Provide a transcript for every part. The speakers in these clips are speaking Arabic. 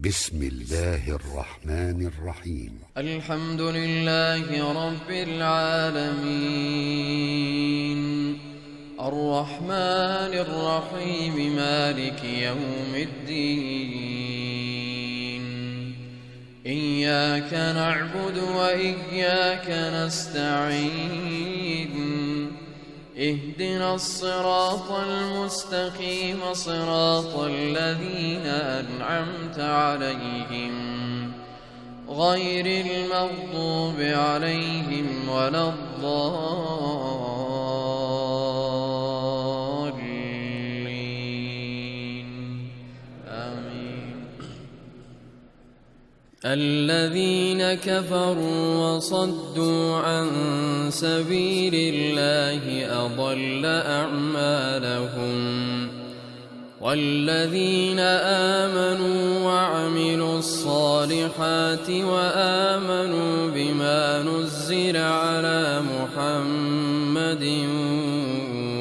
بسم الله الرحمن الرحيم. الحمد لله رب العالمين، الرحمن الرحيم، مالك يوم الدين. إياك نعبد وإياك نستعين، اهدنا الصراط المستقيم، صراط الذين أنعمت عليهم غير المغضوب عليهم ولا الضالين. آمين. الذين كفروا وصدوا عن سبيل الله أضل أعمالهم، والذين آمنوا وعملوا الصالحات وآمنوا بما نزل على محمد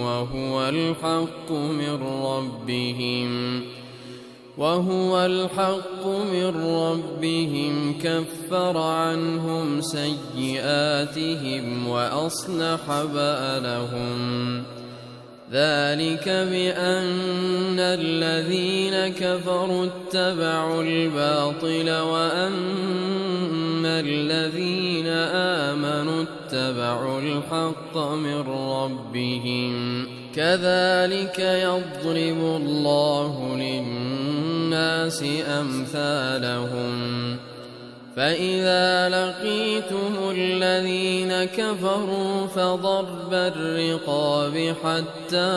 وهو الحق من ربهم كفر عنهم سيئاتهم وأصلح بالهم. ذلك بأن الذين كفروا اتبعوا الباطل وأن الذين آمنوا اتبعوا الحق من ربهم. كذلك يضرب الله للناس أمثالهم. فإذا لقيتم الذين كفروا فضرب الرقاب حتى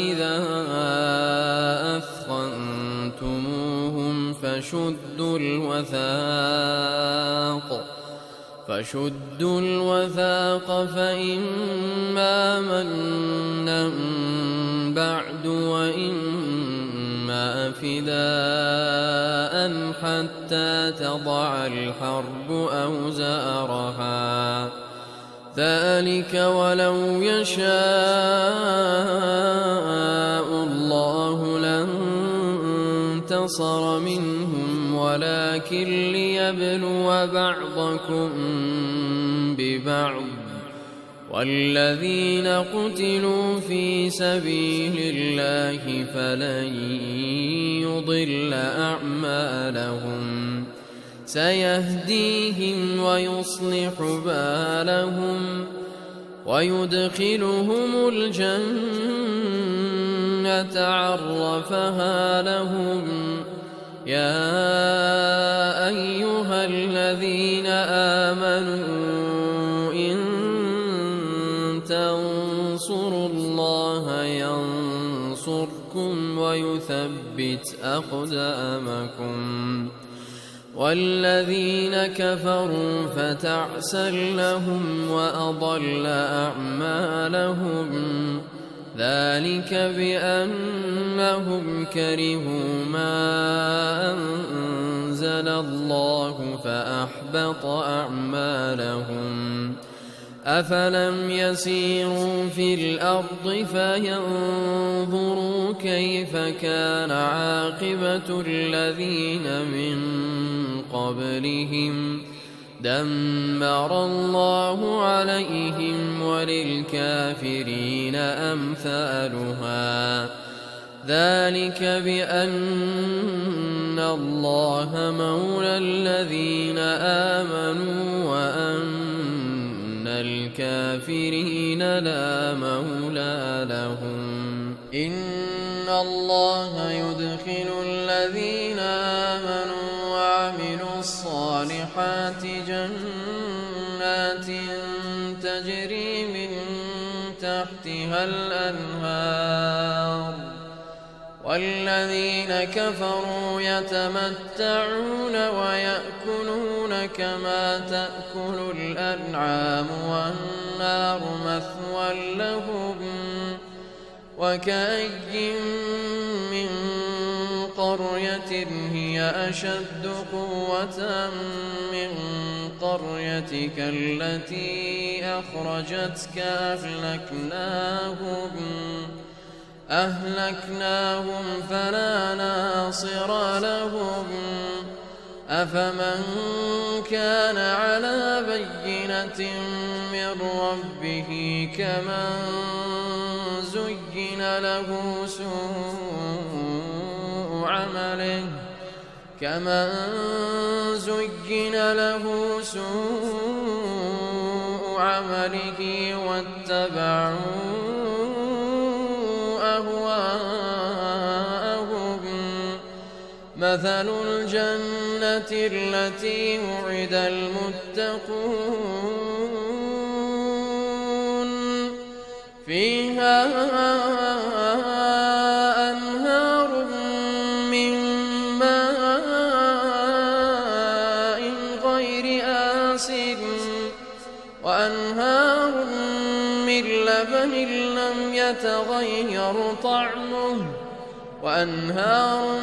إذا أثخنتموهم فشدوا الوثاق فإما منا بعد وإما فداء حتى تضع الحرب أوزارها. ذلك ولو يشاء الله لانتصر منهم ولكن ليبلو بعضكم ببعض. والذين قتلوا في سبيل الله فلن يضل أعمالهم، سيهديهم ويصلح بالهم ويدخلهم الجنة عرفها لهم. يا أيها الذين آمنوا إن تنصروا الله ينصركم ويثبت أقدامكم. والذين كفروا فتعسا لهم وأضل أعمالهم. ذلك بأنهم كرهوا ما أنزل الله فأحبط أعمالهم. أفلم يسيروا في الأرض فينظروا كيف كان عاقبة الذين من قبلهم. دمر الله عليهم وللكافرين أمثالها. ذلك بأن الله مولى الذين آمنوا وأن الكافرين لا مولى لهم. إن الله يدخل الذين آمنوا وعملوا الصالحات جنات تجري من تحتها الأنهار. والذين كفروا يتمتعون ويأكلون كما تأكل الأنعام والنار مثوى لهم. وكأي من قرية هي أشد قوة من قريتك التي أخرجتك أهلكناهم فلا ناصر ناصر لهم أفمن كان على بينة من ربه كمن زين له سوء عمله واتبعوا أهواءهم مثل الجنة التي وعد المتقون فيها أنهار من ماء غير آسن وأنهار من لبن لم يتغير طعمه وأنهار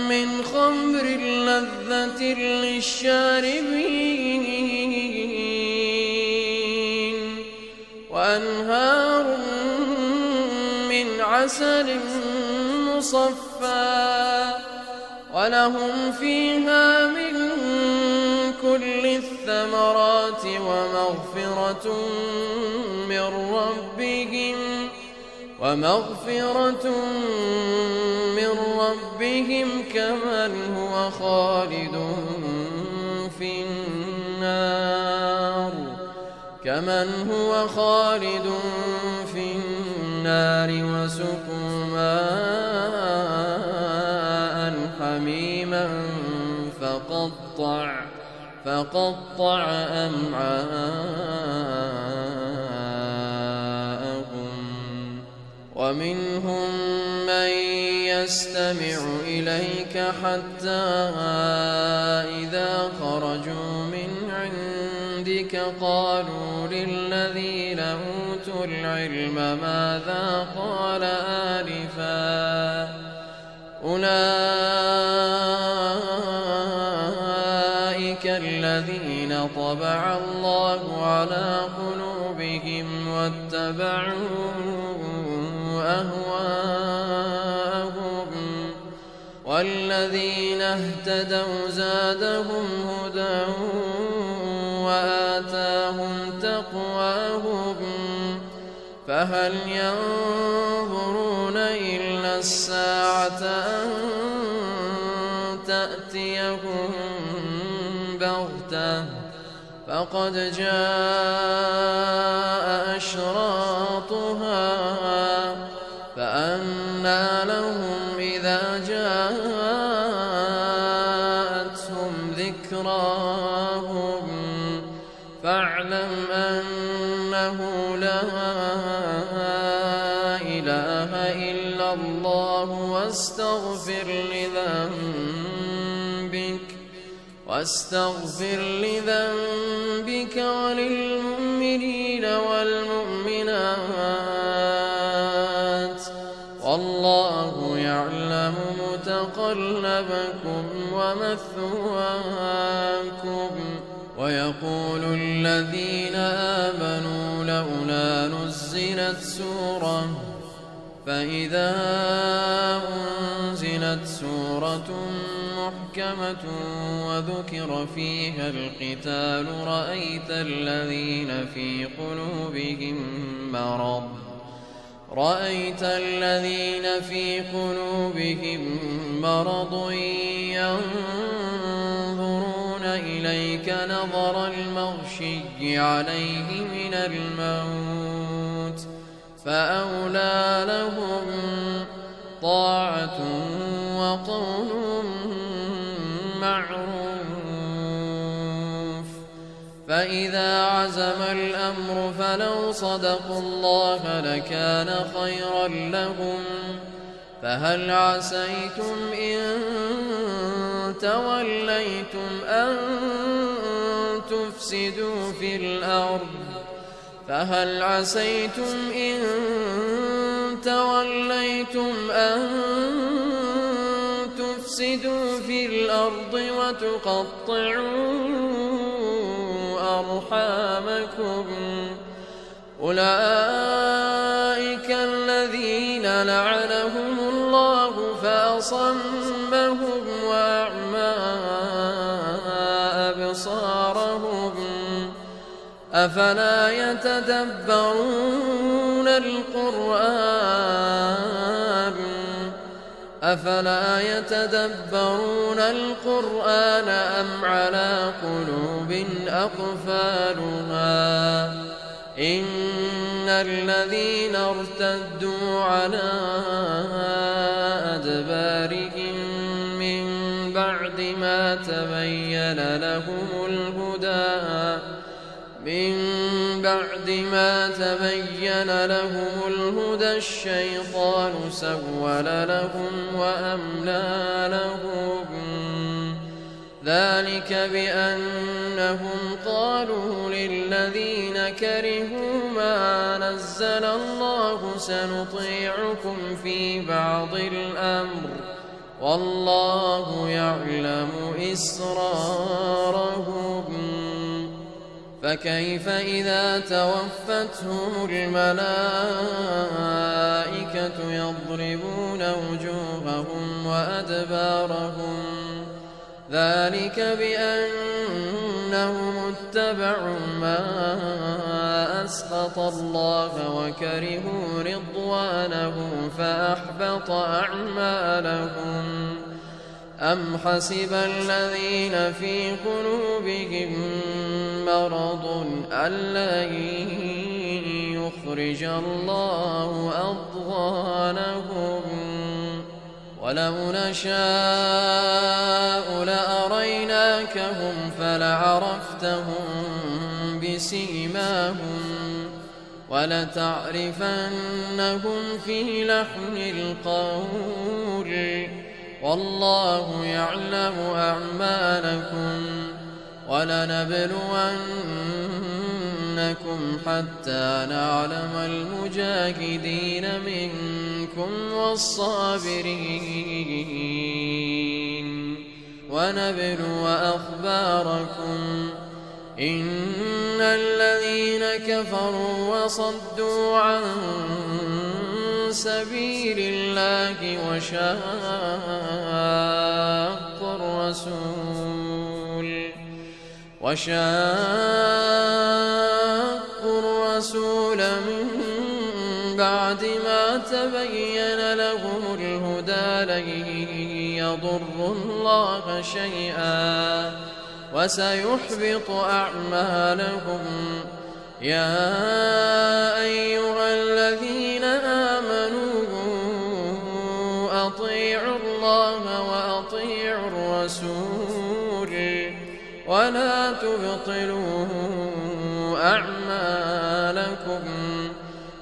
من خمر لذة للشاربين وأنهار من عسل مصفى ولهم فيها من كل الثمرات ومغفرة من ربهم كمن هو خالد في النار وسقوا ماء حميما فقطع أمعاءهم ومنهم من يستمع إليك حتى إذا خرجوا من عندك قالوا للذين أوتوا العلم ماذا قال آنفا أولئك الذين طبع الله على قلوبهم واتبعوا أهواءهم والذين اهتدوا زادهم هدى وآتاهم تقواهم فهل ينظرون إلا الساعة أن تأتيهم بغتة فقد جاء أشراطها فأنى لهم إذا جاءتهم ذكراهم فاعلم أنه لا إله إلا الله واستغفر لذنبك وللمؤمنين والمؤمنات والله يعلم متقلبكم ومثواكم ويقول الذين آمنوا لولا نزلت سورة فإذا أنزلت سورة محكمة وذكر فيها القتال رأيت الذين في قلوبهم مرض ينظرون إليك نظر المغشي عليه من الموت فأولى لهم طاعة وقول معروف فإذا عزم الأمر فلو صدقوا الله لكان خيرا لهم فهل عسيتم إن توليتم أن تفسدوا في الأرض وتقطعوا أرحامكم أولئك الذين لعنهم الله وأصمهم وأعمى أبصارهم أفلا يتدبرون القرآن أم على قلوب أقفالها إن الذين ارتدوا على أدبارهم من بعد ما تبين لهم الهدى الشيطان سول لهم وأملى لهم ذلك بأنهم قالوا للذين كرهوا ما نزل الله سنطيعكم في بعض الأمر والله يعلم إسرارهم فكيف إذا توفتهم الملائكة يضربون وجوههم وأدبارهم ذلك بأنهم اتبعوا ما أسخط الله وكرهوا رضوانه فأحبط أعمالهم أم حسب الذين في قلوبهم مرض أن لن يخرج الله أضغانهم ولو نشاء لأريناكهم فلعرفتهم بسيماهم ولتعرفنهم في لحن القول والله يعلم أعمالكم ولنبلونكم حتى نعلم المجاهدين منكم والصابرين ونبلو أخباركم إن الذين كفروا وصدوا عن سبيل الله وشاقوا الرسول من بعد ما تبين لهم الهدى لن يضروا الله شيئا وسيحبط أعمالهم يا أيها الذين آمنوا أطيعوا الله وأطيعوا الرسول ولا تبطلوا أعمالكم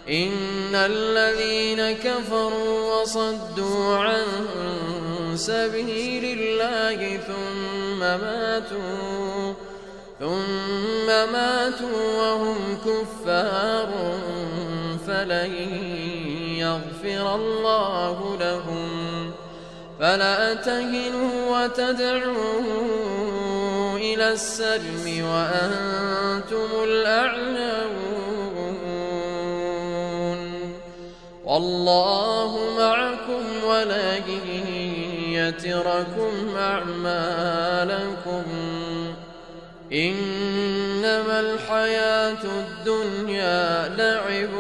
إن الذين كفروا وصدوا عن سبيل الله ثم ماتوا وهم كفار فلن يغفر الله لهم فلا تهنوا وتدعوا إلى السلم وأنتم الأعلون والله معكم ولن يتركم أعمالكم إنما الحياة الدنيا لعب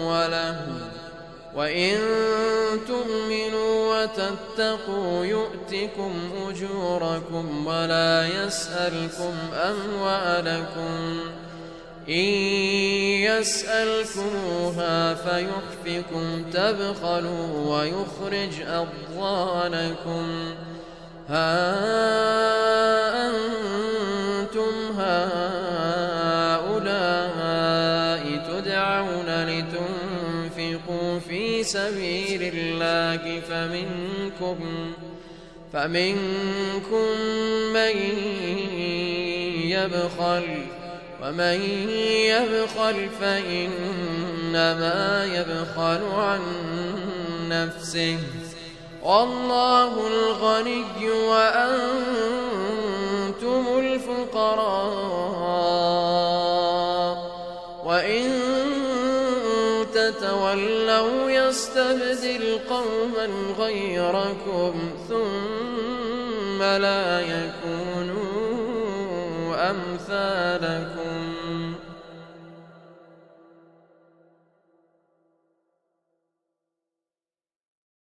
ولهو وإن تؤمنوا وتتقوا يؤتكم أجوركم ولا يسألكم أموالكم إن يسألكموها فيحفكم تبخلوا ويخرج أضغانكم ها أنتم هؤلاء تدعون لتنفقوا في سبيل الله فمنكم من يبخل ومن يبخل فإنما يبخل عن نفسه والله الغني وأنتم الفقراء وإن تتولوا يستبدل قوما قوما غيركم ثم لا يكونوا أمثالكم